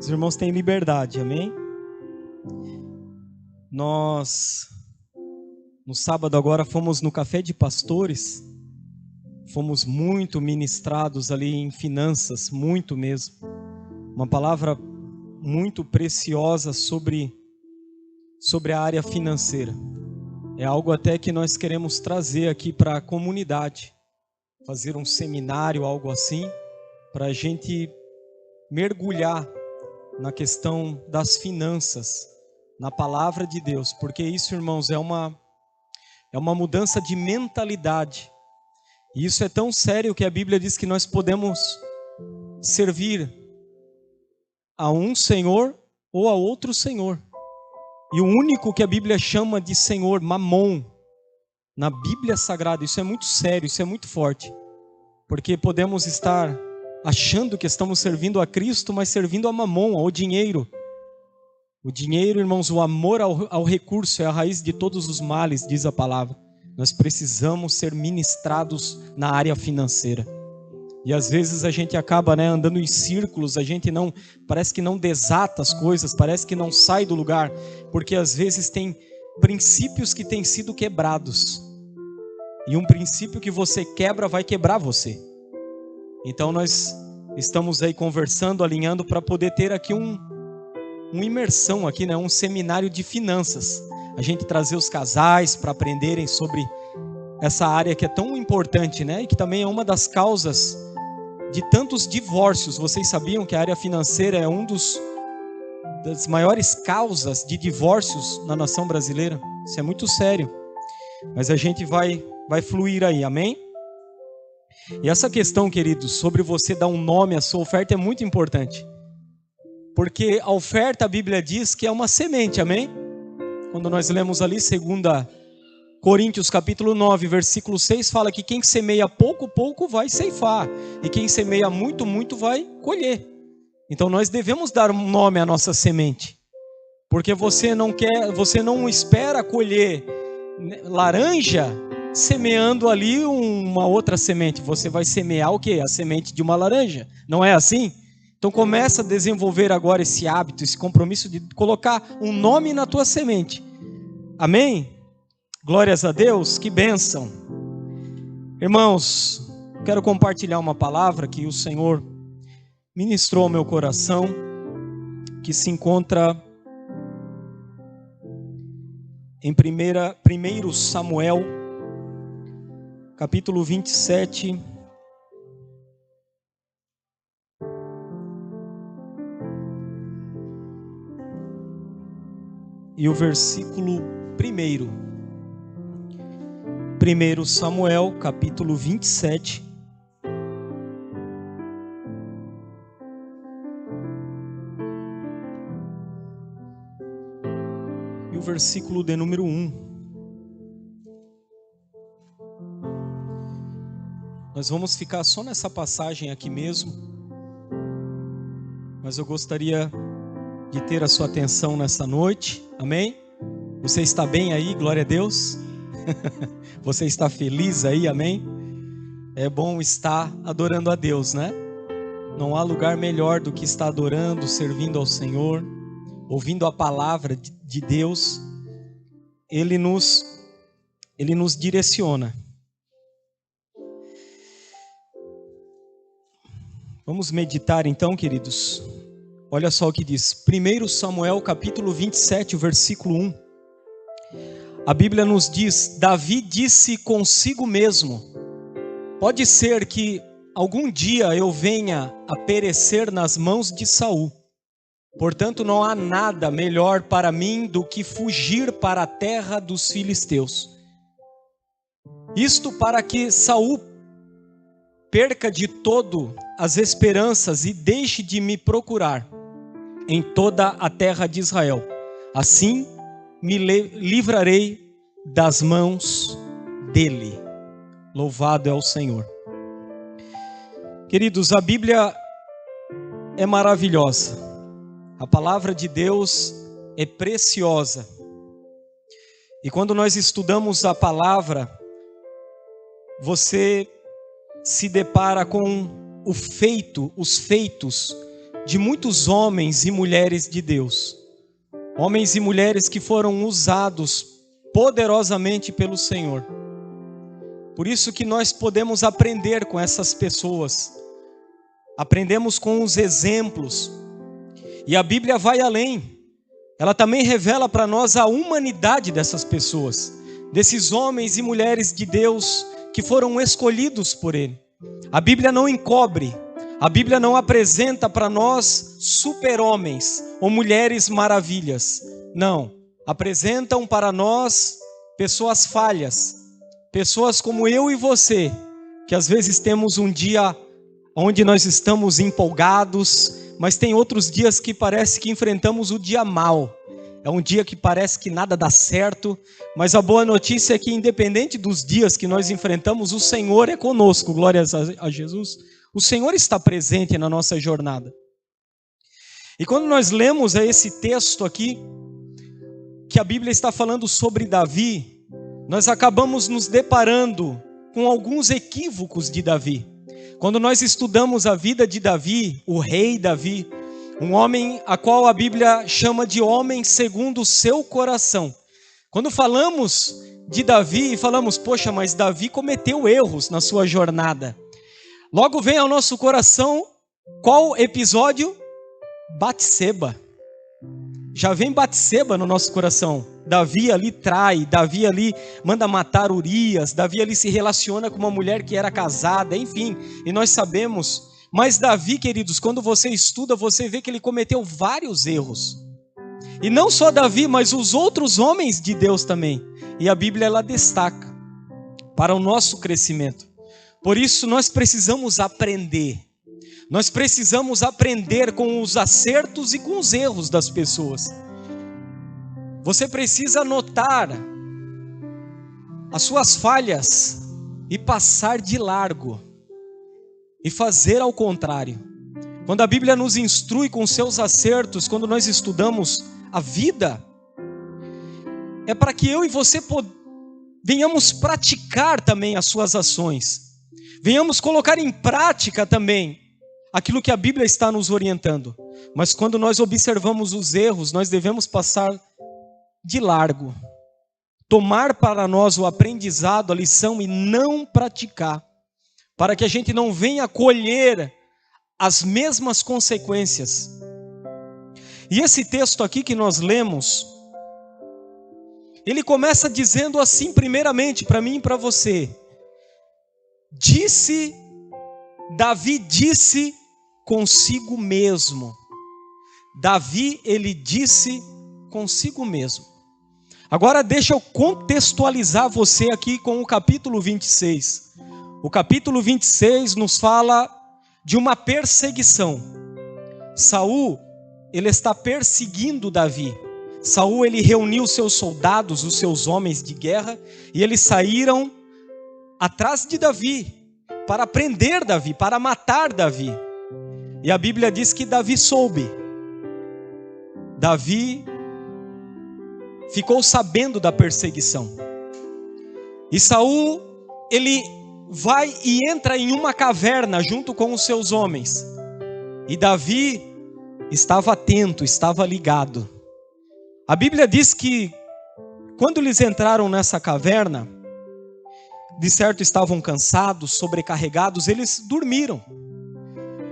Os irmãos têm liberdade, amém? Nós, no sábado agora, fomos no Café de Pastores, fomos muito ministrados ali em finanças, muito mesmo. Uma palavra muito preciosa sobre a área financeira. É algo até que nós queremos trazer aqui para a comunidade, fazer um seminário, algo assim, para a gente mergulhar na questão das finanças, na palavra de Deus, porque isso, irmãos, é uma mudança de mentalidade. E isso é tão sério que a Bíblia diz que nós podemos servir a um Senhor ou a outro Senhor. E o único que a Bíblia chama de Senhor, Mamon, na Bíblia Sagrada, isso é muito sério, isso é muito forte. Porque podemos estar achando que estamos servindo a Cristo, mas servindo a Mamon, ao dinheiro. O dinheiro, irmãos, o amor ao recurso é a raiz de todos os males, diz a palavra. Nós precisamos ser ministrados na área financeira. E às vezes a gente acaba andando em círculos, a gente parece que não desata as coisas, parece que não sai do lugar, porque às vezes tem princípios que têm sido quebrados. E um princípio que você quebra vai quebrar você. Então nós estamos aí conversando, alinhando para poder ter aqui uma imersão aqui, um seminário de finanças. A gente trazer os casais para aprenderem sobre essa área que é tão importante, e que também é uma das causas de tantos divórcios. Vocês sabiam que a área financeira é das maiores causas de divórcios na nação brasileira? Isso é muito sério. Mas a gente vai fluir aí, amém? E essa questão, queridos, sobre você dar um nome à sua oferta é muito importante. Porque a oferta, a Bíblia diz que é uma semente, amém? Quando nós lemos ali 2 Coríntios capítulo 9, versículo 6, fala que quem semeia pouco, pouco vai ceifar. E quem semeia muito, muito vai colher. Então nós devemos dar um nome à nossa semente. Porque você não espera colher laranja semeando ali uma outra semente. Você vai semear o quê? A semente de uma laranja. Não é assim? Então começa a desenvolver agora esse hábito, esse compromisso de colocar um nome na tua semente. Amém? Glórias a Deus, que bênção. Irmãos, quero compartilhar uma palavra que o Senhor ministrou ao meu coração, que se encontra em 1 Samuel, capítulo 27, e o versículo 1. 1 Samuel, capítulo 27. E o versículo de número 1. Nós vamos ficar só nessa passagem aqui mesmo. Mas eu gostaria de ter a sua atenção nessa noite. Amém? Você está bem aí? Glória a Deus. Você está feliz aí, amém? É bom estar adorando a Deus, Não há lugar melhor do que estar adorando, servindo ao Senhor, ouvindo a palavra de Deus. Ele nos direciona. Vamos meditar então, queridos. Olha só o que diz. 1 Samuel capítulo 27, versículo 1. A Bíblia nos diz: Davi disse consigo mesmo: pode ser que algum dia eu venha a perecer nas mãos de Saul. Portanto, não há nada melhor para mim do que fugir para a terra dos filisteus. Isto para que Saul perca de todo as esperanças e deixe de me procurar em toda a terra de Israel. Assim me livrarei das mãos dele. Louvado é o Senhor. Queridos, a Bíblia é maravilhosa. A palavra de Deus é preciosa. E quando nós estudamos a palavra, você se depara com os feitos de muitos homens e mulheres de Deus. Homens e mulheres que foram usados poderosamente pelo Senhor. Por isso que nós podemos aprender com essas pessoas. Aprendemos com os exemplos. E a Bíblia vai além. Ela também revela para nós a humanidade dessas pessoas. Desses homens e mulheres de Deus que foram escolhidos por Ele. A Bíblia não encobre. A Bíblia não apresenta para nós super-homens ou mulheres maravilhas. Não. Apresentam para nós pessoas falhas. Pessoas como eu e você, que às vezes temos um dia onde nós estamos empolgados, mas tem outros dias que parece que enfrentamos o dia mal. É um dia que parece que nada dá certo, mas a boa notícia é que independente dos dias que nós enfrentamos, o Senhor é conosco, glórias a Jesus. O Senhor está presente na nossa jornada. E quando nós lemos esse texto aqui, que a Bíblia está falando sobre Davi, nós acabamos nos deparando com alguns equívocos de Davi. Quando nós estudamos a vida de Davi, o rei Davi, um homem a qual a Bíblia chama de homem segundo o seu coração. Quando falamos de Davi, falamos, poxa, mas Davi cometeu erros na sua jornada. Logo vem ao nosso coração, qual episódio? Batseba. Já vem Batseba no nosso coração. Davi ali trai, Davi ali manda matar Urias, Davi ali se relaciona com uma mulher que era casada, enfim. E nós sabemos, mas Davi, queridos, quando você estuda, você vê que ele cometeu vários erros. E não só Davi, mas os outros homens de Deus também. E a Bíblia ela destaca para o nosso crescimento. Por isso nós precisamos aprender. Nós precisamos aprender com os acertos e com os erros das pessoas. Você precisa notar as suas falhas e passar de largo. E fazer ao contrário. Quando a Bíblia nos instrui com seus acertos, quando nós estudamos a vida, é para que eu e você venhamos praticar também as suas ações. Venhamos colocar em prática também aquilo que a Bíblia está nos orientando. Mas quando nós observamos os erros, nós devemos passar de largo. Tomar para nós o aprendizado, a lição e não praticar. Para que a gente não venha colher as mesmas consequências. E esse texto aqui que nós lemos, ele começa dizendo assim, primeiramente, para mim e para você. Davi disse consigo mesmo. Davi, ele disse consigo mesmo. Agora deixa eu contextualizar você aqui com o capítulo 26. O capítulo 26 nos fala de uma perseguição. Saul, ele está perseguindo Davi. Saul, ele reuniu seus soldados, os seus homens de guerra, e eles saíram atrás de Davi, para prender Davi, para matar Davi. E a Bíblia diz que Davi soube. Davi ficou sabendo da perseguição. E Saul, ele vai e entra em uma caverna junto com os seus homens. E Davi estava atento, estava ligado. A Bíblia diz que quando eles entraram nessa caverna, de certo estavam cansados, sobrecarregados, eles dormiram.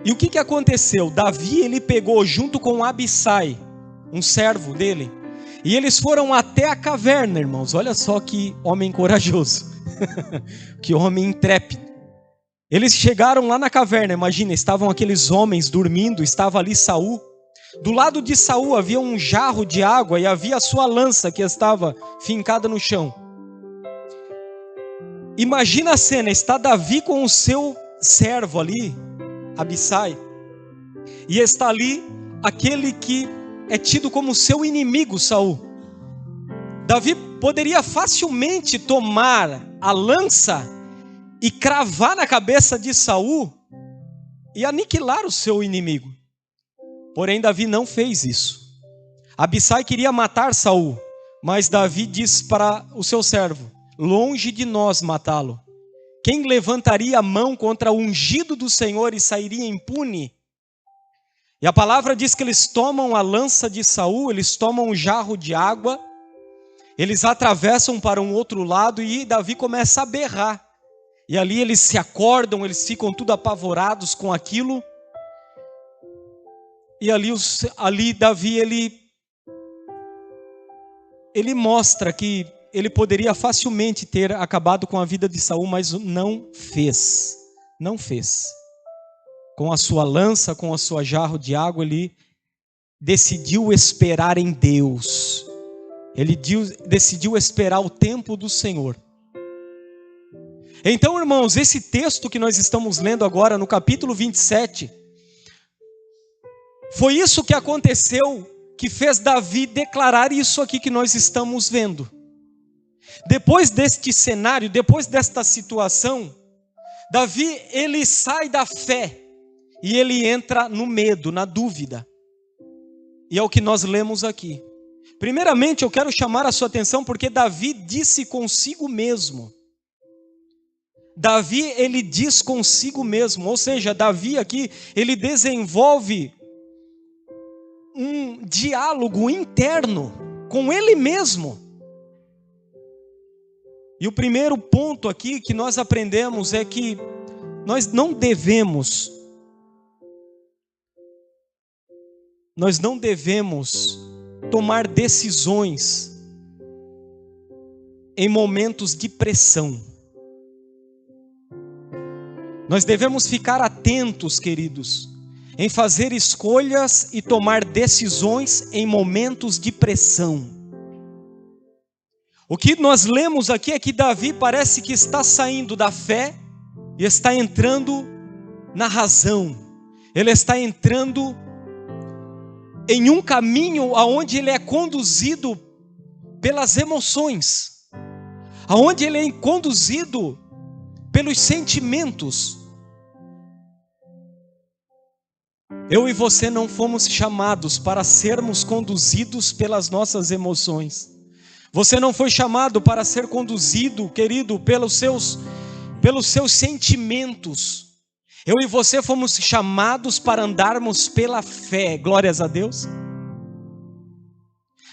E o que aconteceu? Davi, ele pegou junto com Abissai, um servo dele, e eles foram até a caverna, irmãos. Olha só que homem corajoso. Que homem intrépido. Eles chegaram lá na caverna, imagina, estavam aqueles homens dormindo, estava ali Saul. Do lado de Saul havia um jarro de água e havia a sua lança que estava fincada no chão. Imagina a cena, está Davi com o seu servo ali, Abissai, e está ali aquele que é tido como seu inimigo, Saul. Davi poderia facilmente tomar a lança e cravar na cabeça de Saul e aniquilar o seu inimigo. Porém, Davi não fez isso. Abissai queria matar Saul, mas Davi disse para o seu servo: longe de nós matá-lo. Quem levantaria a mão contra o ungido do Senhor e sairia impune? E a palavra diz que eles tomam a lança de Saul, eles tomam um jarro de água, eles atravessam para um outro lado e Davi começa a berrar. E ali eles se acordam, eles ficam tudo apavorados com aquilo. E ali Davi, ele mostra que ele poderia facilmente ter acabado com a vida de Saul, mas não fez. Não fez. Com a sua lança, com a sua jarro de água, ele decidiu esperar em Deus. Ele decidiu esperar o tempo do Senhor. Então, irmãos, esse texto que nós estamos lendo agora no capítulo 27, foi isso que aconteceu, que fez Davi declarar isso aqui que nós estamos vendo. Depois deste cenário, depois desta situação, Davi, ele sai da fé e ele entra no medo, na dúvida. E é o que nós lemos aqui. Primeiramente, eu quero chamar a sua atenção porque Davi disse consigo mesmo. Davi, ele diz consigo mesmo, ou seja, Davi aqui, ele desenvolve um diálogo interno com ele mesmo. E o primeiro ponto aqui que nós aprendemos é que nós não devemos tomar decisões em momentos de pressão. Nós devemos ficar atentos, queridos, em fazer escolhas e tomar decisões em momentos de pressão. O que nós lemos aqui é que Davi parece que está saindo da fé e está entrando na razão. Ele está entrando em um caminho aonde ele é conduzido pelas emoções, aonde ele é conduzido pelos sentimentos. Eu e você não fomos chamados para sermos conduzidos pelas nossas emoções. Você não foi chamado para ser conduzido, querido, pelos seus sentimentos. Eu e você fomos chamados para andarmos pela fé. Glórias a Deus.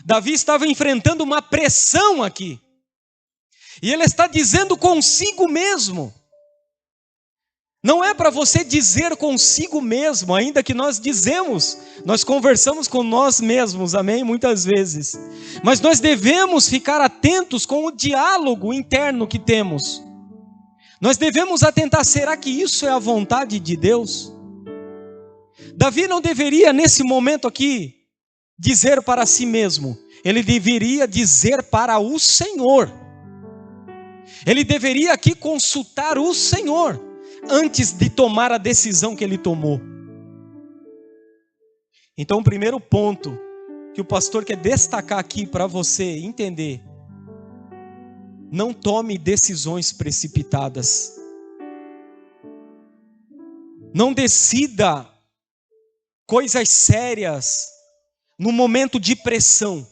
Davi estava enfrentando uma pressão aqui. E ele está dizendo consigo mesmo. Não é para você dizer consigo mesmo, ainda que nós conversamos com nós mesmos, amém? Muitas vezes. Mas nós devemos ficar atentos com o diálogo interno que temos. Nós devemos atentar, será que isso é a vontade de Deus? Davi não deveria, nesse momento aqui, dizer para si mesmo. Ele deveria dizer para o Senhor. Ele deveria aqui consultar o Senhor antes de tomar a decisão que ele tomou. Então, o primeiro ponto que o pastor quer destacar aqui para você entender: não tome decisões precipitadas. Não decida coisas sérias no momento de pressão.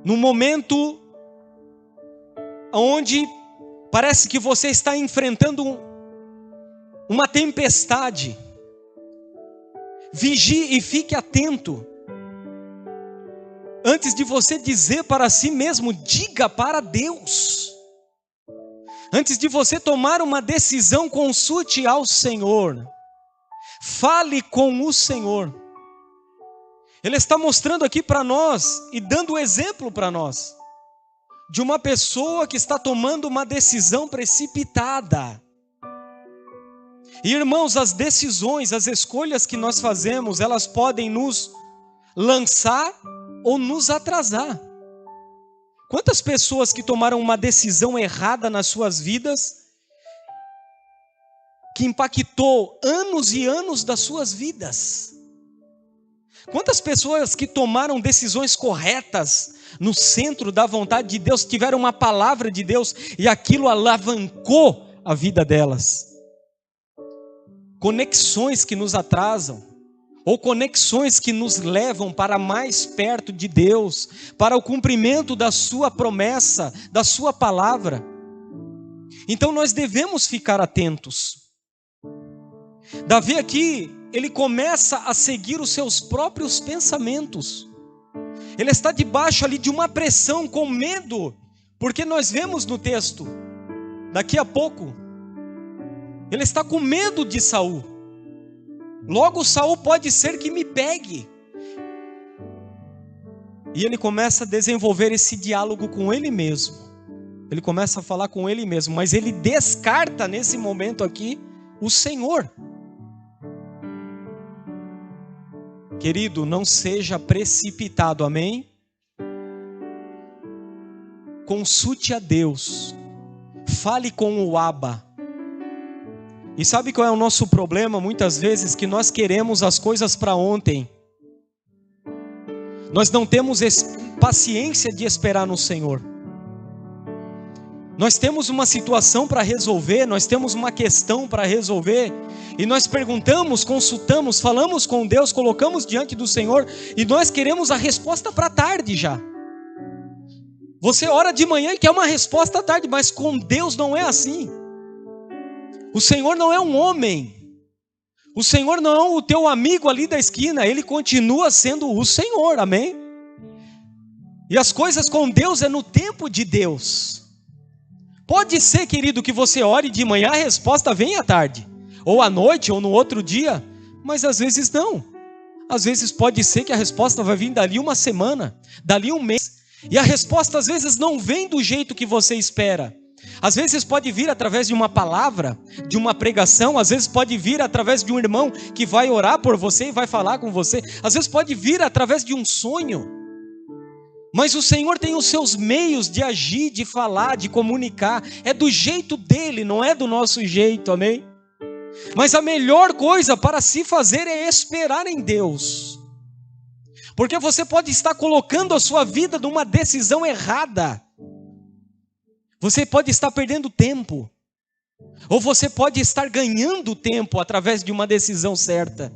No momento onde parece que você está enfrentando uma tempestade. Vigie e fique atento. Antes de você dizer para si mesmo, diga para Deus. Antes de você tomar uma decisão, consulte ao Senhor. Fale com o Senhor. Ele está mostrando aqui para nós e dando exemplo para nós de uma pessoa que está tomando uma decisão precipitada. E irmãos, as decisões, as escolhas que nós fazemos, elas podem nos lançar ou nos atrasar. Quantas pessoas que tomaram uma decisão errada nas suas vidas, que impactou anos e anos das suas vidas? Quantas pessoas que tomaram decisões corretas no centro da vontade de Deus, tiveram uma palavra de Deus e aquilo alavancou a vida delas? Conexões que nos atrasam, ou conexões que nos levam para mais perto de Deus, para o cumprimento da sua promessa, da sua palavra. Então nós devemos ficar atentos. Davi aqui, ele começa a seguir os seus próprios pensamentos. Ele está debaixo ali de uma pressão, com medo, porque nós vemos no texto, daqui a pouco, ele está com medo de Saul. Logo Saul pode ser que me pegue. E ele começa a desenvolver esse diálogo com ele mesmo. Ele começa a falar com ele mesmo, mas ele descarta nesse momento aqui o Senhor. Querido, não seja precipitado, amém? Consulte a Deus. Fale com o Abba. E sabe qual é o nosso problema? Muitas vezes que nós queremos as coisas para ontem. Nós não temos paciência de esperar no Senhor. Nós temos uma situação para resolver, nós temos uma questão para resolver, e nós perguntamos, consultamos, falamos com Deus, colocamos diante do Senhor, e nós queremos a resposta para tarde já. Você ora de manhã e quer uma resposta à tarde, mas com Deus não é assim. O Senhor não é um homem. O Senhor não é o teu amigo ali da esquina. Ele continua sendo o Senhor, amém? E as coisas com Deus é no tempo de Deus. Pode ser, querido, que você ore de manhã, a resposta vem à tarde, ou à noite, ou no outro dia, mas às vezes não. Às vezes pode ser que a resposta vai vir dali uma semana, dali um mês, e a resposta às vezes não vem do jeito que você espera. Às vezes pode vir através de uma palavra, de uma pregação, às vezes pode vir através de um irmão que vai orar por você e vai falar com você, às vezes pode vir através de um sonho, mas o Senhor tem os seus meios de agir, de falar, de comunicar, é do jeito dele, não é do nosso jeito, amém? Mas a melhor coisa para se fazer é esperar em Deus, porque você pode estar colocando a sua vida numa decisão errada. Você pode estar perdendo tempo, ou você pode estar ganhando tempo através de uma decisão certa.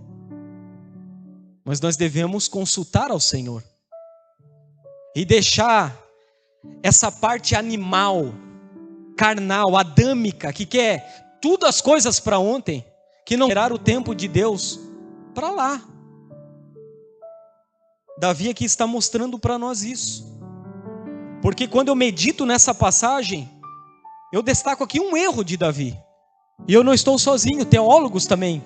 Mas nós devemos consultar ao Senhor e deixar essa parte animal, carnal, adâmica, que quer tudo as coisas para ontem, que não terá o tempo de Deus para lá. Davi aqui está mostrando para nós isso. Porque quando eu medito nessa passagem, eu destaco aqui um erro de Davi. E eu não estou sozinho, teólogos também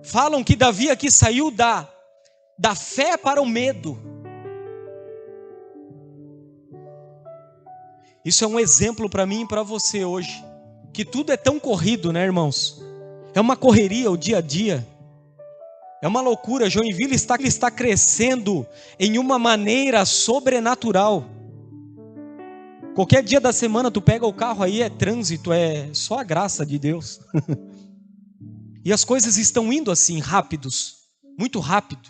falam que Davi aqui saiu da fé para o medo. Isso é um exemplo para mim e para você hoje, que tudo é tão corrido, né, irmãos? É uma correria o dia a dia. É uma loucura. Joinville está crescendo em uma maneira sobrenatural. Qualquer dia da semana tu pega o carro aí, é trânsito, é só a graça de Deus. E as coisas estão indo assim, rápidos, muito rápido.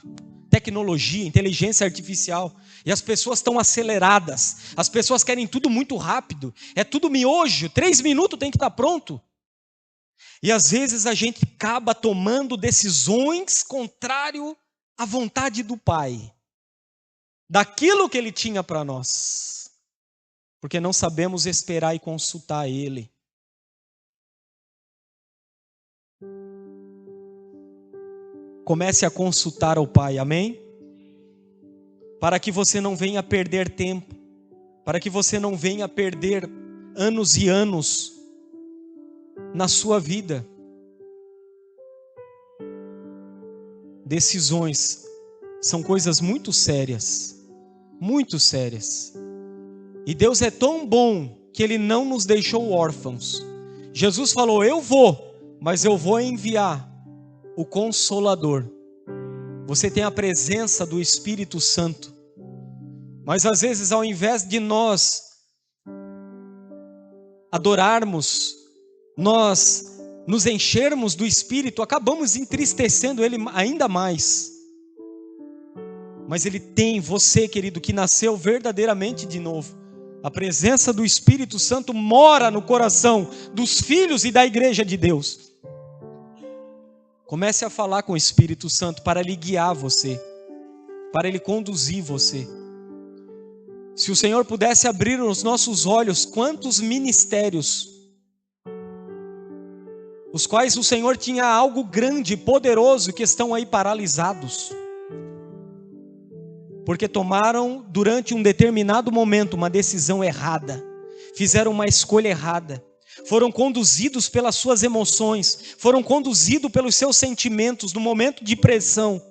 Tecnologia, inteligência artificial. E as pessoas estão aceleradas. As pessoas querem tudo muito rápido. É tudo miojo, 3 minutos tem que estar pronto. E às vezes a gente acaba tomando decisões contrárias à vontade do Pai, daquilo que Ele tinha para nós, porque não sabemos esperar e consultar Ele. Comece a consultar ao Pai, amém? Para que você não venha perder tempo, para que você não venha perder anos e anos na sua vida. Decisões são coisas muito sérias, muito sérias. E Deus é tão bom que Ele não nos deixou órfãos. Jesus falou: eu vou, mas eu vou enviar o Consolador. Você tem a presença do Espírito Santo. Mas às vezes, ao invés de nós adorarmos, nós nos enchermos do Espírito, acabamos entristecendo Ele ainda mais. Mas Ele tem você, querido, que nasceu verdadeiramente de novo. A presença do Espírito Santo mora no coração dos filhos e da igreja de Deus. Comece a falar com o Espírito Santo para Ele guiar você, para Ele conduzir você. Se o Senhor pudesse abrir os nossos olhos, quantos ministérios os quais o Senhor tinha algo grande, poderoso, que estão aí paralisados, porque tomaram durante um determinado momento uma decisão errada, fizeram uma escolha errada, foram conduzidos pelas suas emoções, foram conduzidos pelos seus sentimentos no momento de pressão.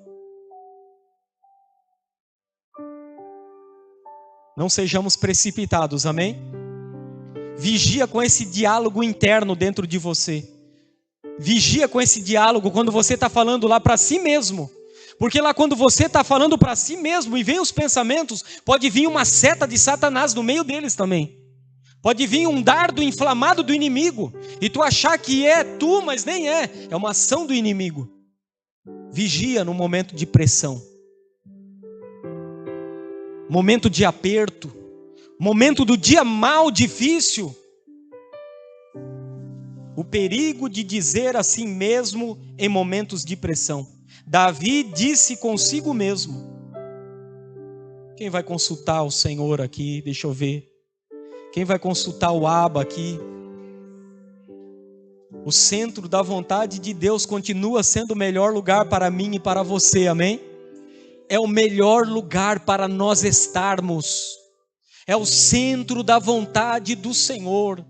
Não sejamos precipitados, amém? Vigia com esse diálogo interno dentro de você. Vigia com esse diálogo quando você está falando lá para si mesmo. Porque lá quando você está falando para si mesmo e vem os pensamentos, pode vir uma seta de Satanás no meio deles também. Pode vir um dardo inflamado do inimigo. E tu achar que é tu, mas nem é. É uma ação do inimigo. Vigia no momento de pressão. Momento de aperto. Momento do dia mal, difícil. O perigo de dizer a si mesmo em momentos de pressão. Davi disse consigo mesmo. Quem vai consultar o Senhor aqui? Deixa eu ver. Quem vai consultar o Abba aqui? O centro da vontade de Deus continua sendo o melhor lugar para mim e para você, amém? É o melhor lugar para nós estarmos. É o centro da vontade do Senhor.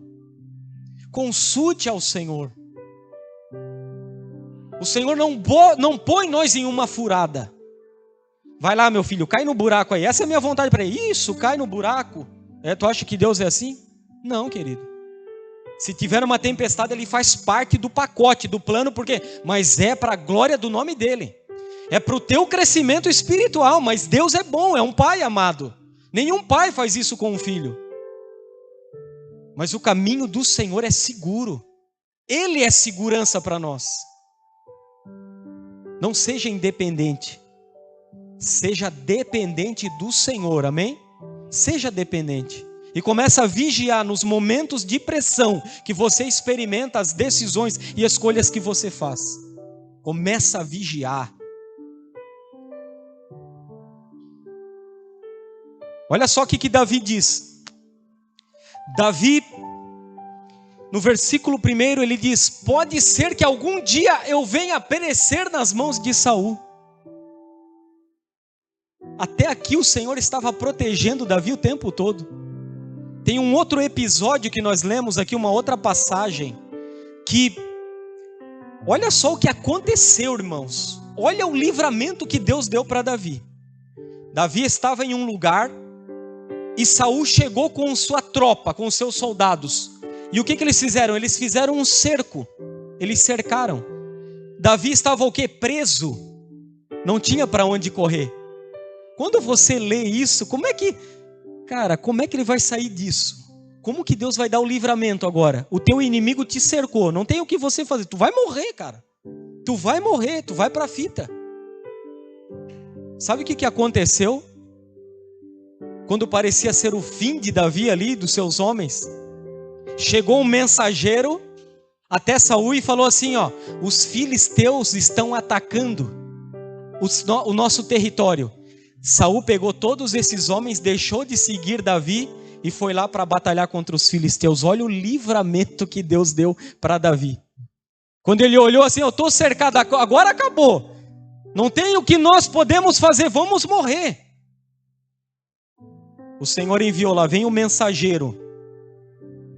Consulte ao Senhor. O Senhor não põe nós em uma furada. Vai lá, meu filho, cai no buraco aí. Essa é a minha vontade para ele. Isso, cai no buraco. Tu acha que Deus é assim? Não, querido. Se tiver uma tempestade, ele faz parte do pacote, do plano, porque mas é para a glória do nome dele. É para o teu crescimento espiritual, mas Deus é bom, é um pai amado. Nenhum pai faz isso com um filho. Mas o caminho do Senhor é seguro. Ele é segurança para nós. Não seja independente. Seja dependente do Senhor, amém? Seja dependente. E começa a vigiar nos momentos de pressão que você experimenta as decisões e escolhas que você faz. Começa a vigiar. Olha só o que Davi diz. Davi, no versículo 1, ele diz: pode ser que algum dia eu venha a perecer nas mãos de Saul. Até aqui o Senhor estava protegendo Davi o tempo todo. Tem um outro episódio que nós lemos aqui, uma outra passagem, que, olha só o que aconteceu, irmãos. Olha o livramento que Deus deu para Davi. Davi estava em um lugar, e Saul chegou com sua tropa, com seus soldados. E o que eles fizeram? Eles fizeram um cerco. Eles cercaram. Davi estava o quê? Preso. Não tinha para onde correr. Quando você lê isso, como é que ele vai sair disso? Como que Deus vai dar o livramento agora? O teu inimigo te cercou, não tem o que você fazer. Tu vai morrer, cara. Tu vai morrer, tu vai para a fita. Sabe o que aconteceu? Quando parecia ser o fim de Davi ali, dos seus homens, chegou um mensageiro até Saul e falou assim, ó: os filisteus estão atacando o nosso território. Saul pegou todos esses homens, deixou de seguir Davi e foi lá para batalhar contra os filisteus. Olha o livramento que Deus deu para Davi. Quando ele olhou assim: eu estou cercado, agora acabou. Não tem o que nós podemos fazer, vamos morrer. O Senhor enviou lá, vem o mensageiro.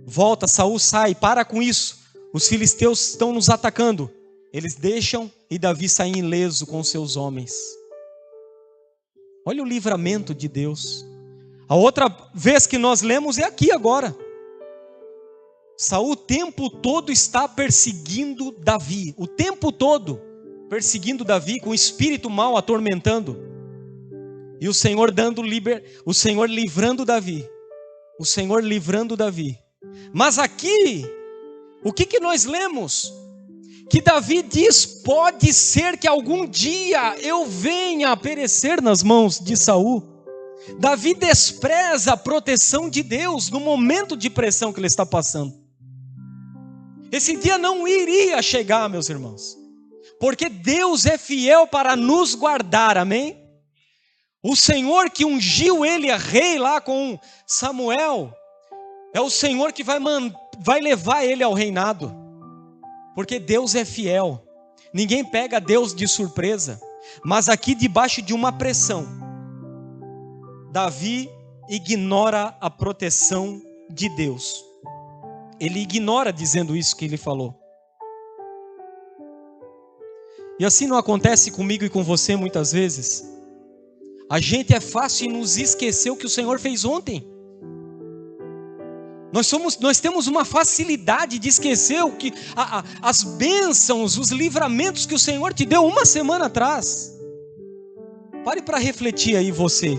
Volta, Saul sai, para com isso. Os filisteus estão nos atacando. Eles deixam e Davi sai ileso com seus homens. Olha o livramento de Deus. A outra vez que nós lemos é aqui agora. Saul o tempo todo está perseguindo Davi. O tempo todo perseguindo Davi, com o espírito mal atormentando. E o Senhor o Senhor livrando Davi. O Senhor livrando Davi. Mas aqui, o que nós lemos? Que Davi diz: pode ser que algum dia eu venha a perecer nas mãos de Saul. Davi despreza a proteção de Deus no momento de pressão que ele está passando. Esse dia não iria chegar, meus irmãos, porque Deus é fiel para nos guardar, amém? O Senhor que ungiu ele a rei lá com Samuel, é o Senhor que vai levar ele ao reinado. porque Deus é fiel. Ninguém pega Deus de surpresa. Mas aqui debaixo de uma pressão, Davi ignora a proteção de Deus. Ele ignora dizendo isso que ele falou. E assim não acontece comigo e com você muitas vezes? A gente é fácil em nos esquecer o que o Senhor fez ontem. Nós temos uma facilidade de esquecer o que, as bênçãos, os livramentos que o Senhor te deu uma semana atrás. Pare para refletir aí você.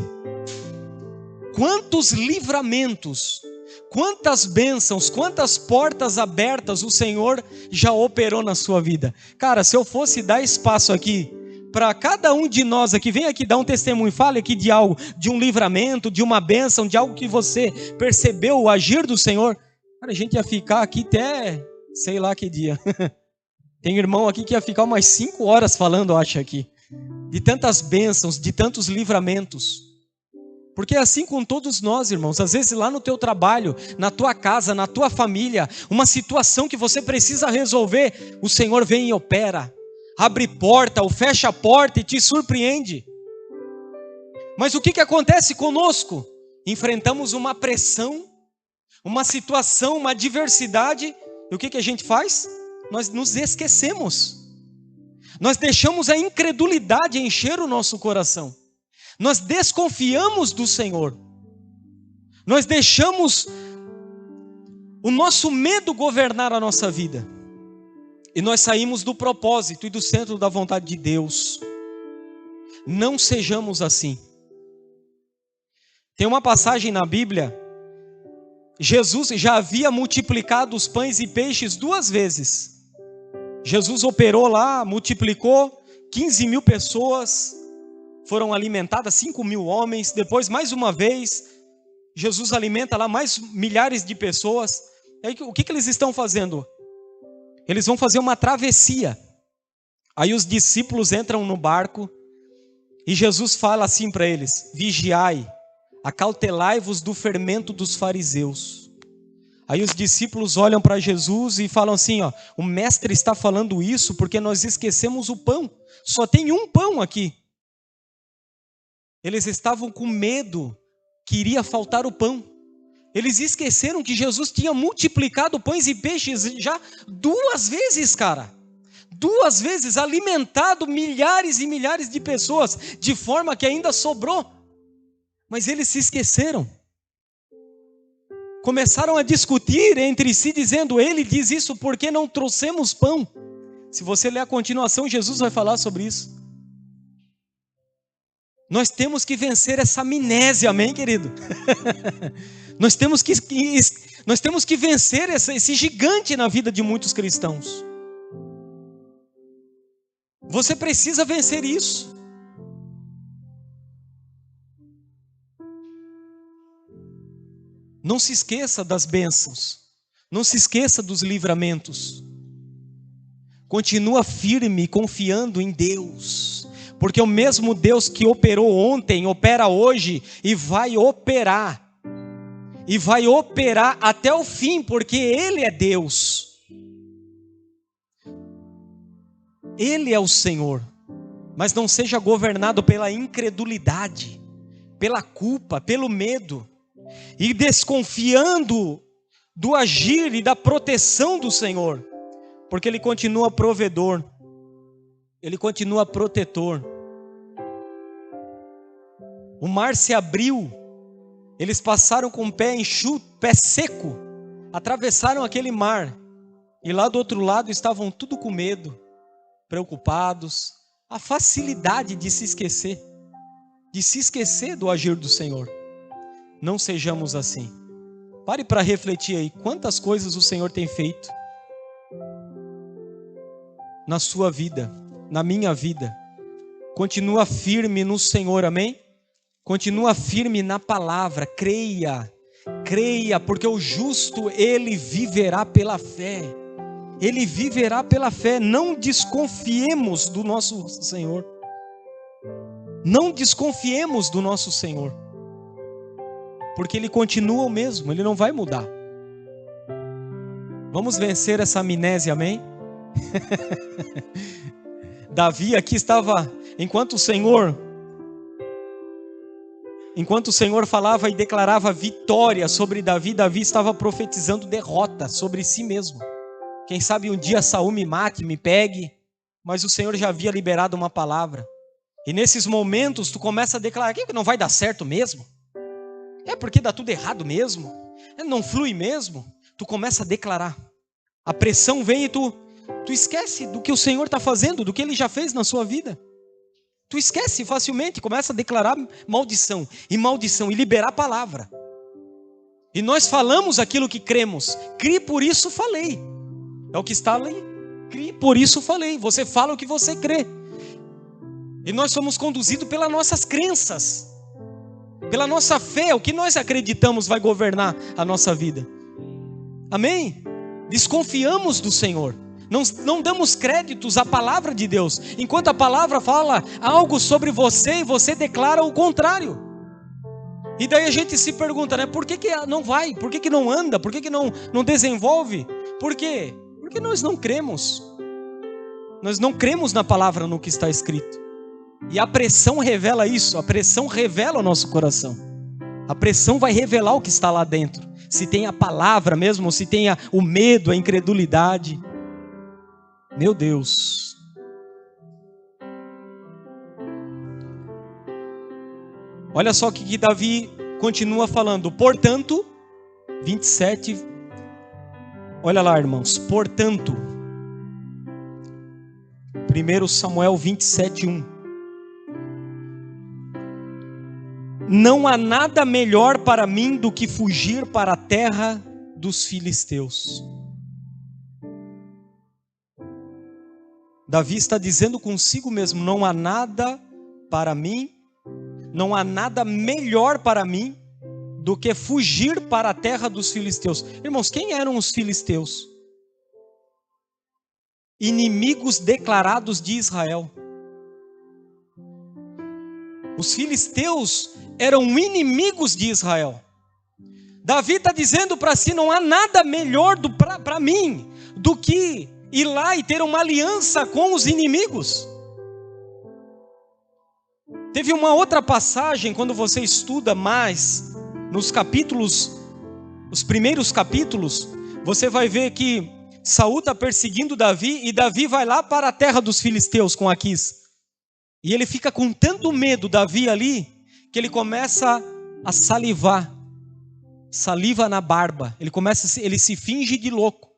Quantos livramentos, quantas bênçãos, quantas portas abertas o Senhor já operou na sua vida. Cara, se eu fosse dar espaço aqui para cada um de nós aqui, vem aqui dar um testemunho, fale aqui de algo, de um livramento, de uma bênção, de algo que você percebeu o agir do Senhor. Cara, a gente ia ficar aqui até, sei lá que dia. Tem irmão aqui que ia ficar umas 5 horas falando, eu acho aqui. De tantas bênçãos, de tantos livramentos. Porque é assim com todos nós, irmãos. Às vezes lá no teu trabalho, na tua casa, na tua família, uma situação que você precisa resolver, o Senhor vem e opera. Abre porta ou fecha a porta e te surpreende. Mas o que acontece conosco? Enfrentamos uma pressão, uma situação, uma adversidade. E o que a gente faz? Nós nos esquecemos. Nós deixamos a incredulidade encher o nosso coração. Nós desconfiamos do Senhor. Nós deixamos o nosso medo governar a nossa vida. E nós saímos do propósito e do centro da vontade de Deus. Não sejamos assim. Tem uma passagem na Bíblia. Jesus já havia multiplicado os pães e peixes 2 vezes. Jesus operou lá, multiplicou, 15.000 pessoas foram alimentadas, 5.000 homens. Depois, mais uma vez, Jesus alimenta lá mais milhares de pessoas. E aí, o que eles estão fazendo? Eles vão fazer uma travessia. Aí os discípulos entram no barco e Jesus fala assim para eles: vigiai, acautelai-vos do fermento dos fariseus. Aí os discípulos olham para Jesus e falam assim, ó, o mestre está falando isso porque nós esquecemos o pão. Só tem um pão aqui. Eles estavam com medo que iria faltar o pão. Eles esqueceram que Jesus tinha multiplicado pães e peixes já 2 vezes, cara. 2 vezes, alimentado milhares e milhares de pessoas, de forma que ainda sobrou. Mas eles se esqueceram. Começaram a discutir entre si, dizendo, ele diz isso porque não trouxemos pão. Se você ler a continuação, Jesus vai falar sobre isso. Nós temos que vencer essa amnésia, amém, querido? Nós temos que vencer esse gigante na vida de muitos cristãos. Você precisa vencer isso. Não se esqueça das bênçãos. Não se esqueça dos livramentos. Continua firme, confiando em Deus. Porque o mesmo Deus que operou ontem, opera hoje e vai operar. E vai operar até o fim, porque Ele é Deus. Ele é o Senhor. Mas não seja governado pela incredulidade, pela culpa, pelo medo. E desconfiando do agir e da proteção do Senhor. Porque Ele continua provedor. Ele continua protetor. O mar se abriu. Eles passaram com o pé enxuto, pé seco. Atravessaram aquele mar. E lá do outro lado estavam tudo com medo, preocupados. A facilidade de se esquecer. De se esquecer do agir do Senhor. Não sejamos assim. Pare para refletir aí. Quantas coisas o Senhor tem feito na sua vida, na minha vida. Continua firme no Senhor, amém? Continua firme na palavra, creia, porque o justo, ele viverá pela fé. Ele viverá pela fé. Não desconfiemos do nosso Senhor. Não desconfiemos do nosso Senhor. Porque Ele continua o mesmo, Ele não vai mudar. Vamos vencer essa amnésia, amém? Davi aqui estava, enquanto o Senhor falava e declarava vitória sobre Davi, Davi estava profetizando derrota sobre si mesmo. Quem sabe um dia Saul me mate, me pegue, mas o Senhor já havia liberado uma palavra. E nesses momentos tu começa a declarar que não vai dar certo mesmo. É porque dá tudo errado mesmo. Não flui mesmo. Tu começa a declarar. A pressão vem e tu esquece do que o Senhor está fazendo, do que Ele já fez na sua vida. Tu esquece facilmente, começa a declarar maldição e liberar a palavra. E nós falamos aquilo que cremos. Crie, por isso falei. É o que está ali. Crie, por isso falei. Você fala o que você crê. E nós somos conduzidos pelas nossas crenças. Pela nossa fé, o que nós acreditamos vai governar a nossa vida. Amém? Desconfiamos do Senhor. Não damos créditos à palavra de Deus. Enquanto a palavra fala algo sobre você e você declara o contrário. E daí a gente se pergunta, né? Por que não vai? Por que não anda? Por que não desenvolve? Por quê? Porque nós não cremos. Nós não cremos na palavra, no que está escrito. E a pressão revela isso. A pressão revela o nosso coração. A pressão vai revelar o que está lá dentro. Se tem a palavra mesmo, ou se tem o medo, a incredulidade. Meu Deus. Olha só o que Davi continua falando. Portanto, 27. Olha lá, irmãos. Portanto, 1 Samuel 27, 1. Não há nada melhor para mim do que fugir para a terra dos filisteus. Davi está dizendo consigo mesmo, não há nada para mim, não há nada melhor para mim do que fugir para a terra dos filisteus. Irmãos, quem eram os filisteus? Inimigos declarados de Israel. Os filisteus eram inimigos de Israel. Davi está dizendo para si, não há nada melhor para mim do que ir lá e ter uma aliança com os inimigos. Teve uma outra passagem, quando você estuda mais, nos capítulos, os primeiros capítulos, você vai ver que Saul está perseguindo Davi, e Davi vai lá para a terra dos filisteus com Aquis. E ele fica com tanto medo, Davi ali, que ele começa a salivar, saliva na barba, ele se finge de louco.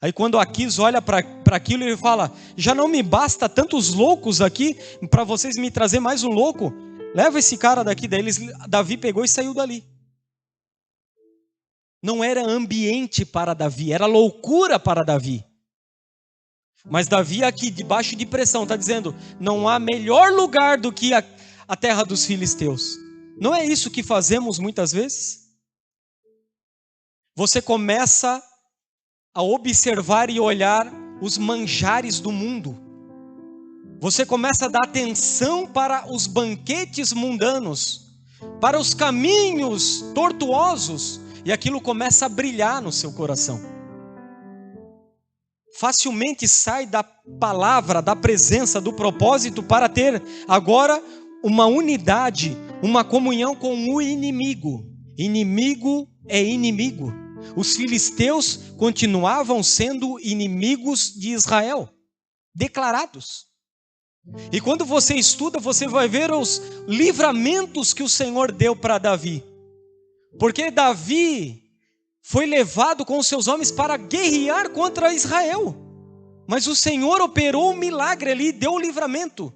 Aí quando Aquis olha para aquilo, ele fala, já não me basta tantos loucos aqui, para vocês me trazer mais um louco? Leva esse cara daqui. Daí Davi pegou e saiu dali. Não era ambiente para Davi, era loucura para Davi. Mas Davi aqui, debaixo de pressão, está dizendo, não há melhor lugar do que a terra dos filisteus. Não é isso que fazemos muitas vezes? Você começa a observar e olhar os manjares do mundo. Você começa a dar atenção para os banquetes mundanos, para os caminhos tortuosos, e aquilo começa a brilhar no seu coração. Facilmente sai da palavra, da presença, do propósito, para ter agora uma unidade, uma comunhão com o inimigo. Inimigo é inimigo. Os filisteus continuavam sendo inimigos de Israel, declarados. E quando você estuda, você vai ver os livramentos que o Senhor deu para Davi. Porque Davi foi levado com os seus homens para guerrear contra Israel. Mas o Senhor operou um milagre ali, deu o livramento.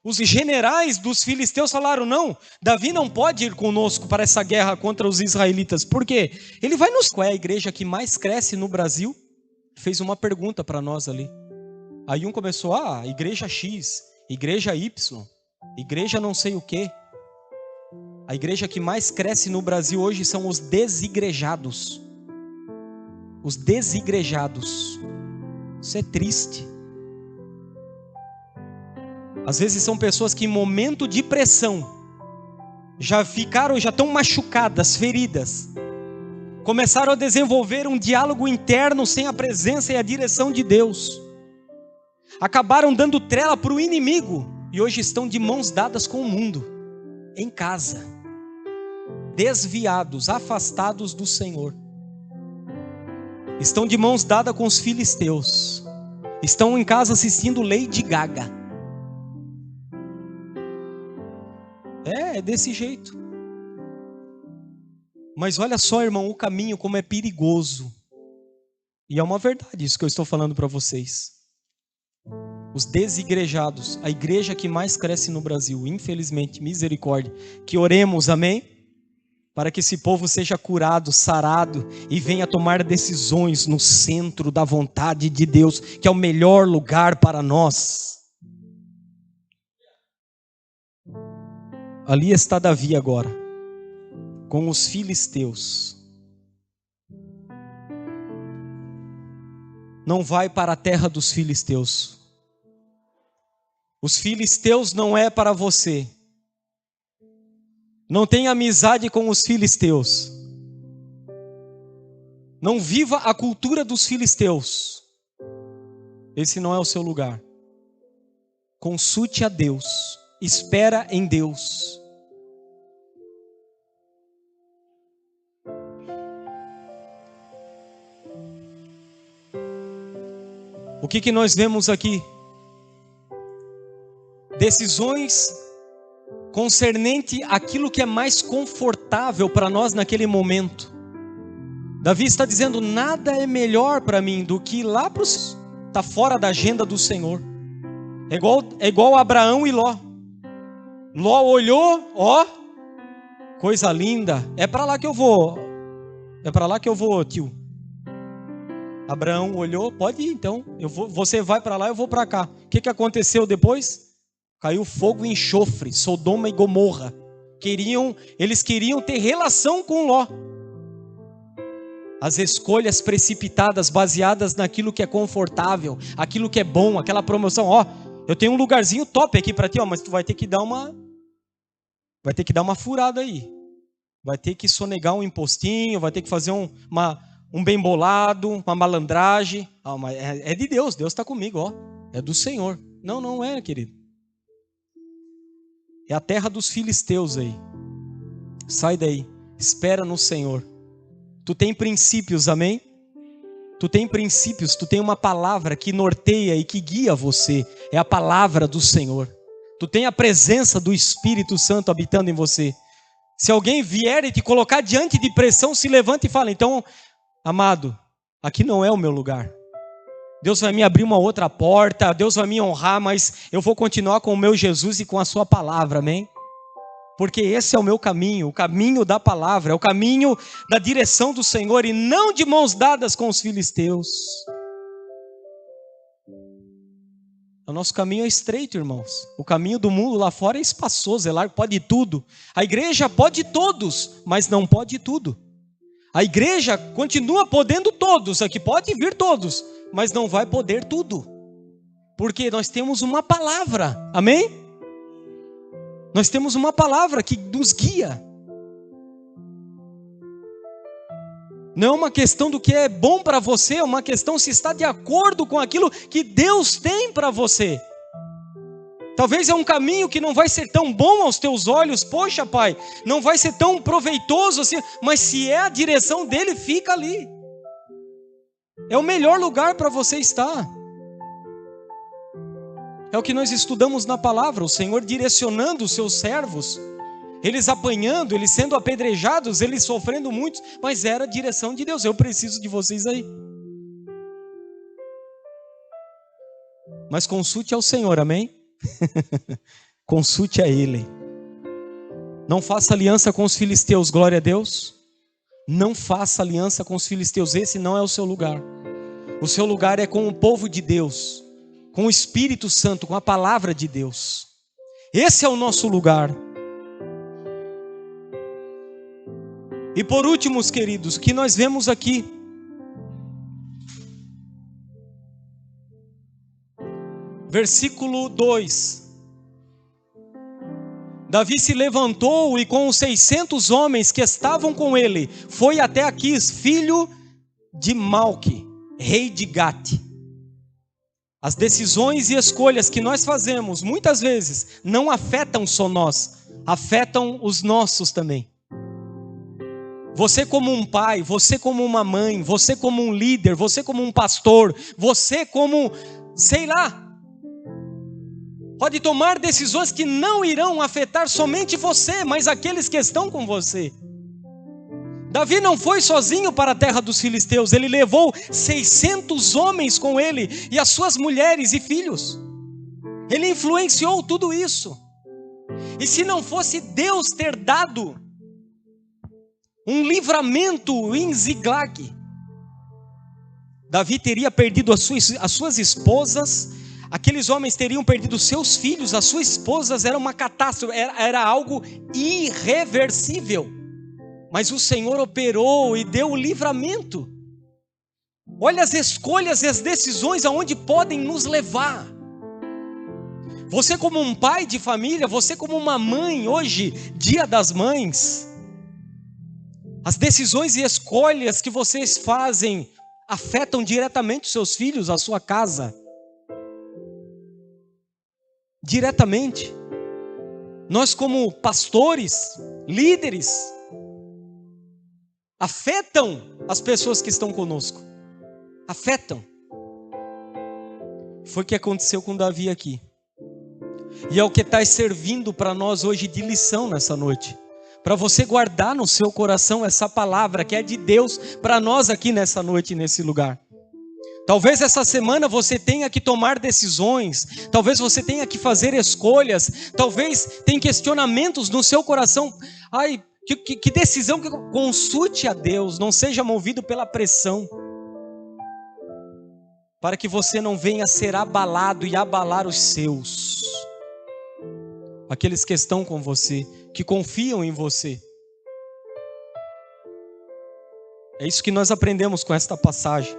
Os generais dos filisteus falaram, não, Davi não pode ir conosco para essa guerra contra os israelitas. Por quê? Ele vai nos... Qual é a igreja que mais cresce no Brasil? Fez uma pergunta para nós ali. Aí um começou, igreja X, igreja Y, igreja não sei o quê. A igreja que mais cresce no Brasil hoje são os desigrejados. Os desigrejados. Isso é triste. Às vezes são pessoas que em momento de pressão já estão machucadas, feridas. Começaram a desenvolver um diálogo interno sem a presença e a direção de Deus. acabaram dando trela para o inimigo e hoje estão de mãos dadas com o mundo, em casa, desviados, afastados do Senhor. Estão de mãos dadas com os filisteus, estão em casa assistindo Lady Gaga. É desse jeito. Mas olha só, irmão, o caminho como é perigoso. E é uma verdade isso que eu estou falando para vocês. Os desigrejados, a igreja que mais cresce no Brasil, infelizmente, misericórdia, que oremos, amém? Para que esse povo seja curado, sarado e venha tomar decisões no centro da vontade de Deus, que é o melhor lugar para nós. Ali está Davi agora, com os filisteus. Não vai para a terra dos filisteus. Os filisteus não é para você. Não tenha amizade com os filisteus. Não viva a cultura dos filisteus. Esse não é o seu lugar. Consulte a Deus. Espera em Deus. O que nós vemos aqui? Decisões concernente àquilo que é mais confortável para nós naquele momento. Davi está dizendo, nada é melhor para mim do que ir lá para os... Está fora da agenda do Senhor. É igual Abraão e Ló. Ló olhou, ó, coisa linda, é para lá que eu vou. É para lá que eu vou, tio. Abraão olhou, pode ir então, você vai para lá, eu vou para cá. O que aconteceu depois? Caiu fogo e enxofre, Sodoma e Gomorra. Eles queriam ter relação com Ló. As escolhas precipitadas, baseadas naquilo que é confortável, aquilo que é bom, aquela promoção. Ó, eu tenho um lugarzinho top aqui para ti, ó, mas tu vai ter que dar uma furada aí. Vai ter que sonegar um impostinho, vai ter que fazer um bem bolado, uma malandragem. Ah, mas é de Deus, Deus está comigo, ó. É do Senhor. Não é, querido. É a terra dos filisteus aí. Sai daí, espera no Senhor. Tu tem princípios, amém? Tu tem princípios, tu tem uma palavra que norteia e que guia você. É a palavra do Senhor. Tu tem a presença do Espírito Santo habitando em você. Se alguém vier e te colocar diante de pressão, se levanta e fala, então, amado, aqui não é o meu lugar. Deus vai me abrir uma outra porta, Deus vai me honrar, mas eu vou continuar com o meu Jesus e com a sua palavra, amém? Porque esse é o meu caminho, o caminho da palavra, é o caminho da direção do Senhor e não de mãos dadas com os filisteus. O nosso caminho é estreito, irmãos. O caminho do mundo lá fora é espaçoso, é largo, pode tudo. A igreja pode todos, mas não pode tudo. A igreja continua podendo todos, aqui pode vir todos, mas não vai poder tudo. Porque nós temos uma palavra, amém? Nós temos uma palavra que nos guia. Não é uma questão do que é bom para você, é uma questão se está de acordo com aquilo que Deus tem para você. Talvez é um caminho que não vai ser tão bom aos teus olhos, poxa pai, não vai ser tão proveitoso assim, mas se é a direção dele, fica ali. É o melhor lugar para você estar. É o que nós estudamos na palavra, o Senhor direcionando os seus servos, eles apanhando, eles sendo apedrejados, eles sofrendo muito, mas era a direção de Deus. Eu preciso de vocês aí. Mas consulte ao Senhor, amém? Consulte a Ele. Não faça aliança com os filisteus, glória a Deus. Não faça aliança com os filisteus, esse não é o seu lugar. O seu lugar é com o povo de Deus, com o Espírito Santo, com a palavra de Deus. Esse é o nosso lugar. E por último, queridos, o que nós vemos aqui? Versículo 2. Davi se levantou e com os 600 homens que estavam com ele, foi até Aquis, filho de Malque, rei de Gate. As decisões e escolhas que nós fazemos, muitas vezes, não afetam só nós, afetam os nossos também. Você como um pai, você como uma mãe, você como um líder, você como um pastor, você como, sei lá, pode tomar decisões que não irão afetar somente você, mas aqueles que estão com você. Davi não foi sozinho para a terra dos filisteus, ele levou 600 homens com ele, e as suas mulheres e filhos. Ele influenciou tudo isso. E se não fosse Deus ter dado um livramento em Ziglag, Davi teria perdido as suas esposas, aqueles homens teriam perdido seus filhos, as suas esposas, era uma catástrofe, era algo irreversível. Mas o Senhor operou e deu o livramento. Olha as escolhas e as decisões aonde podem nos levar. Você como um pai de família, você como uma mãe, hoje, Dia das Mães, as decisões e escolhas que vocês fazem afetam diretamente os seus filhos, a sua casa. Diretamente. Nós como pastores, líderes, afetam as pessoas que estão conosco. Afetam. Foi o que aconteceu com Davi aqui. E é o que está servindo para nós hoje de lição nessa noite. Para você guardar no seu coração essa palavra que é de Deus para nós aqui nessa noite, nesse lugar. Talvez essa semana você tenha que tomar decisões, talvez você tenha que fazer escolhas, talvez tenha questionamentos no seu coração. Ai, que decisão que consulte a Deus, não seja movido pela pressão, para que você não venha ser abalado e abalar os seus, aqueles que estão com você, que confiam em você. É isso que nós aprendemos com esta passagem,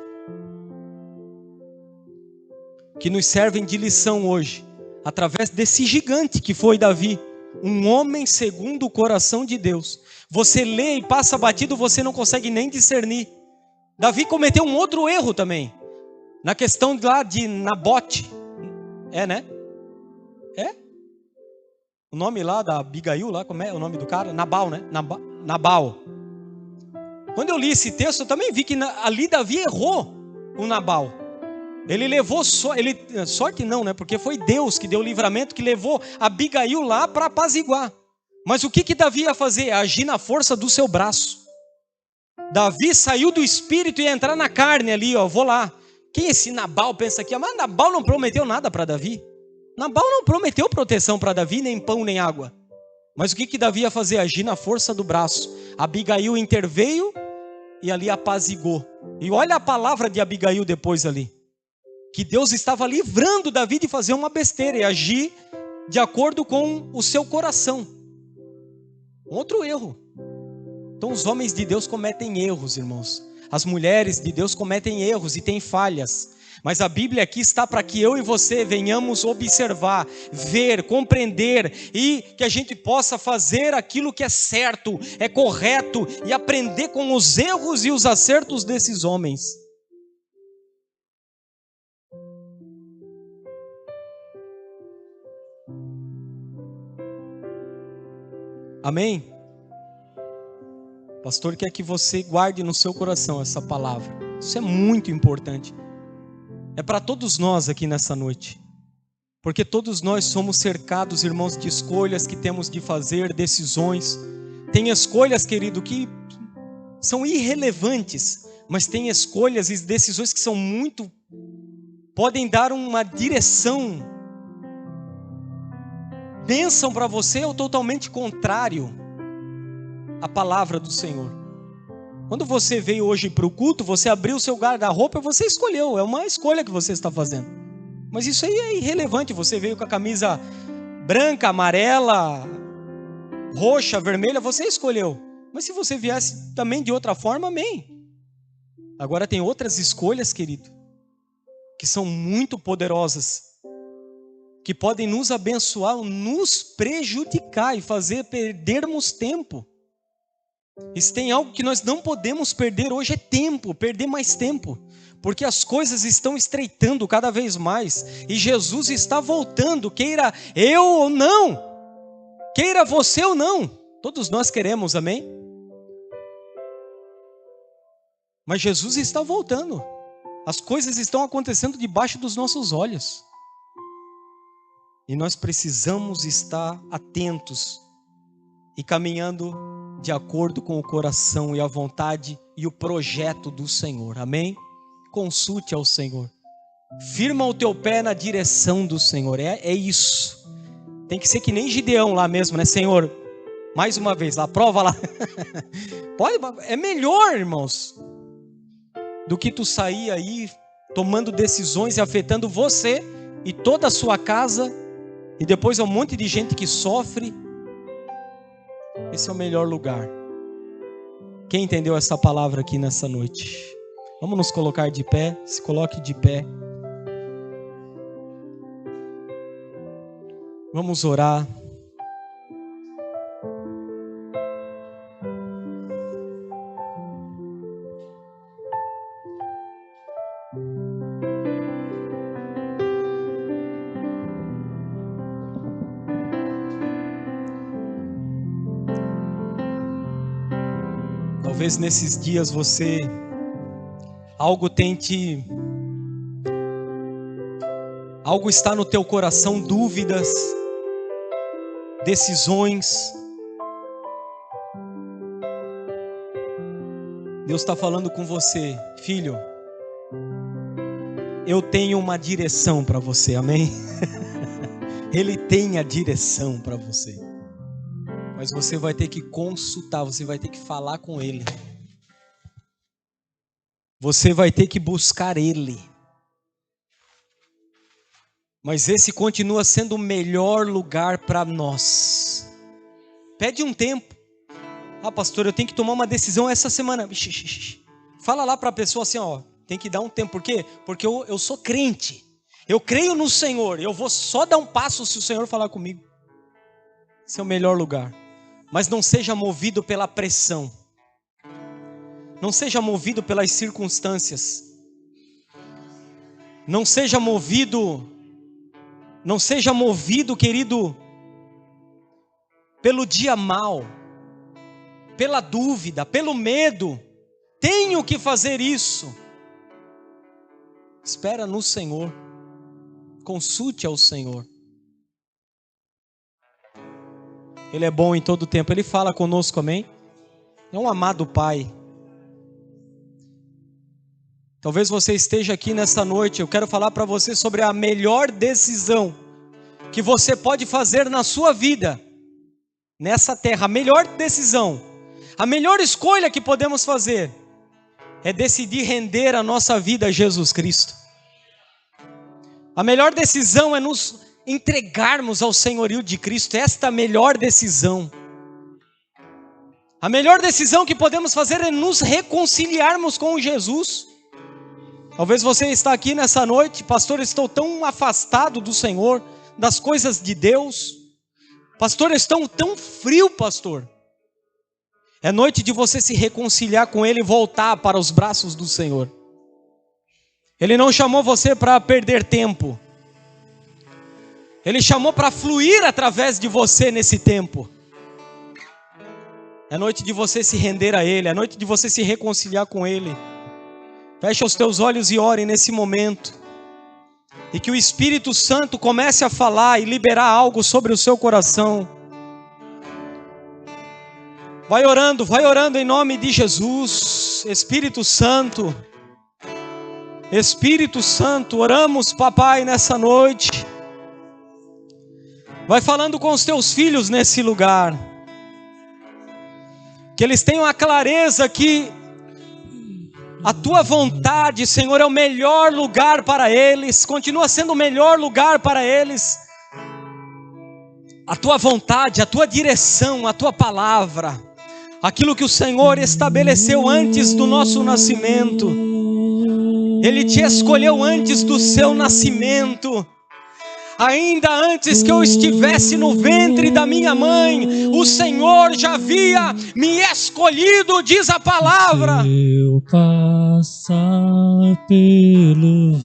que nos servem de lição hoje, através desse gigante que foi Davi, um homem segundo o coração de Deus. Você lê e passa batido, você não consegue nem discernir. Davi cometeu um outro erro também, na questão lá de Nabote. Né? O nome lá da Abigail, lá, como é o nome do cara? Nabal, né? Nabal. Quando eu li esse texto, eu também vi que ali Davi errou o Nabal. Ele levou sorte não, né? Porque foi Deus que deu o livramento, que levou Abigail lá para apaziguar. Mas o que Davi ia fazer? Agir na força do seu braço. Davi saiu do espírito e ia entrar na carne ali, ó, vou lá. Quem esse Nabal pensa aqui? Mas Nabal não prometeu nada para Davi. Nabal não prometeu proteção para Davi, nem pão, nem água. Mas o que Davi ia fazer? Agir na força do braço. Abigail interveio e ali apazigou. E olha a palavra de Abigail depois ali. Que Deus estava livrando Davi de fazer uma besteira e agir de acordo com o seu coração. Outro erro. Então os homens de Deus cometem erros, irmãos. As mulheres de Deus cometem erros e têm falhas. Mas a Bíblia aqui está para que eu e você venhamos observar, ver, compreender e que a gente possa fazer aquilo que é certo, é correto e aprender com os erros e os acertos desses homens. Amém? O pastor quer que você guarde no seu coração essa palavra. Isso é muito importante. É para todos nós aqui nessa noite. Porque todos nós somos cercados, irmãos, de escolhas que temos de fazer, decisões. Tem escolhas, querido, que são irrelevantes, mas tem escolhas e decisões que são muito... podem dar uma direção, bênção para você ou totalmente contrário à palavra do Senhor. Quando você veio hoje para o culto, você abriu o seu guarda-roupa e você escolheu, é uma escolha que você está fazendo. Mas isso aí é irrelevante, você veio com a camisa branca, amarela, roxa, vermelha, você escolheu. Mas se você viesse também de outra forma, amém. Agora tem outras escolhas, querido, que são muito poderosas, que podem nos abençoar, nos prejudicar e fazer perdermos tempo. E se tem algo que nós não podemos perder hoje é tempo, perder mais tempo. Porque as coisas estão estreitando cada vez mais. E Jesus está voltando, queira eu ou não. Queira você ou não. Todos nós queremos, amém? Mas Jesus está voltando. As coisas estão acontecendo debaixo dos nossos olhos. E nós precisamos estar atentos e caminhando de acordo com o coração e a vontade e o projeto do Senhor. Amém? Consulte ao Senhor. Firma o teu pé na direção do Senhor. É isso. Tem que ser que nem Gideão lá mesmo, né? Senhor, mais uma vez, lá, prova lá. Pode, é melhor, irmãos, do que tu sair aí tomando decisões e afetando você e toda a sua casa, e depois é um monte de gente que sofre. Esse é o melhor lugar. Quem entendeu essa palavra aqui nessa noite? Vamos nos colocar de pé. Se coloque de pé. Vamos orar. Talvez nesses dias algo está no teu coração, dúvidas, decisões. Deus está falando com você, filho. Eu tenho uma direção para você, amém? Ele tem a direção para você. Mas você vai ter que consultar, você vai ter que falar com Ele. Você vai ter que buscar Ele. Mas esse continua sendo o melhor lugar para nós. Pede um tempo. Ah, pastor, eu tenho que tomar uma decisão essa semana. Fala lá para a pessoa assim, ó, tem que dar um tempo. Por quê? Porque eu sou crente. Eu creio no Senhor. Eu vou só dar um passo se o Senhor falar comigo. Esse é o melhor lugar. Mas não seja movido pela pressão. Não seja movido pelas circunstâncias. Não seja movido, querido, pelo dia mau, pela dúvida, pelo medo. Tenho que fazer isso. Espera no Senhor. Consulte ao Senhor. Ele é bom em todo tempo. Ele fala conosco, amém? É um amado Pai. Talvez você esteja aqui nesta noite. Eu quero falar para você sobre a melhor decisão que você pode fazer na sua vida, nessa terra. A melhor decisão, a melhor escolha que podemos fazer é decidir render a nossa vida a Jesus Cristo. A melhor decisão é nos entregarmos ao senhorio de Cristo. Esta é a melhor decisão. A melhor decisão que podemos fazer é nos reconciliarmos com Jesus. Talvez você está aqui nessa noite, pastor, estou tão afastado do Senhor, das coisas de Deus. Pastor, estou tão frio, pastor. É noite de você se reconciliar com Ele e voltar para os braços do Senhor. Ele não chamou você para perder tempo. Ele chamou para fluir através de você nesse tempo. É noite de você se render a Ele. É noite de você se reconciliar com Ele. Feche os teus olhos e ore nesse momento. E que o Espírito Santo comece a falar e liberar algo sobre o seu coração. Vai orando em nome de Jesus. Espírito Santo. Espírito Santo, oramos, papai, nessa noite. Vai falando com os teus filhos nesse lugar. Que eles tenham a clareza que a tua vontade, Senhor, é o melhor lugar para eles. Continua sendo o melhor lugar para eles. A tua vontade, a tua direção, a tua palavra. Aquilo que o Senhor estabeleceu antes do nosso nascimento. Ele te escolheu antes do seu nascimento. Ainda antes que eu estivesse no ventre da minha mãe, o Senhor já havia me escolhido, diz a palavra. Se eu passar pelo